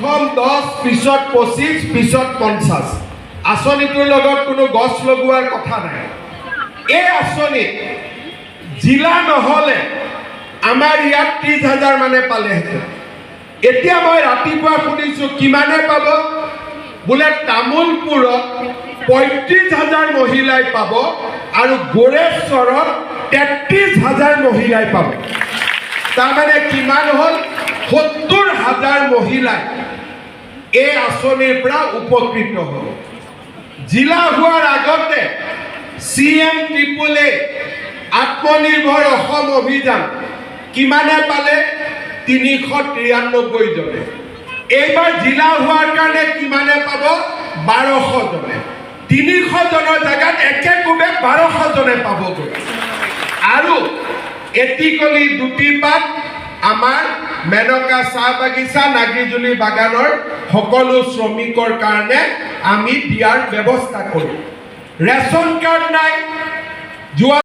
প্ৰথম 10 পিছত 25 পিছত 50 আঁচনিটোৰ লগত কোনো গছ লগোৱাৰ কথা নাই। এই আঁচনি জিলা নহ'লে আমাৰ ইয়াত 30,000 মানে পালেহেঁতেন। এতিয়া মই ৰাতিপুৱা শুনিছোঁ কিমানে পাব বোলে তামোলপুৰত 35,000 মহিলাই পাব আৰু গোৰেশ্বৰত 33,000 মহিলাই পাব। তাৰমানে কিমান হ'ল 70,000 মহিলাই এই আঁচনিৰ পৰা উপকৃত হ'ল। জিলা হোৱাৰ আগতে CM ত্ৰিপুলে আত্মনিৰ্ভৰ অসম অভিযান কিমানে পালে 393 জনে। এইবাৰ জিলা হোৱাৰ কাৰণে কিমানে পাব 1200 জনে। 300 জনৰ জেগাত একেকোবে 1200 জনে পাবগৈ। আৰু এটিকলি দুটিপাত আমাৰ মেনকা চাহ বাগিচা নাগিজুলি বাগানৰ সকলো শ্ৰমিকৰ কাৰণে আমি দিয়াৰ ব্যৱস্থা কৰোঁ। ৰেচন কাৰ্ড নাই যোৱা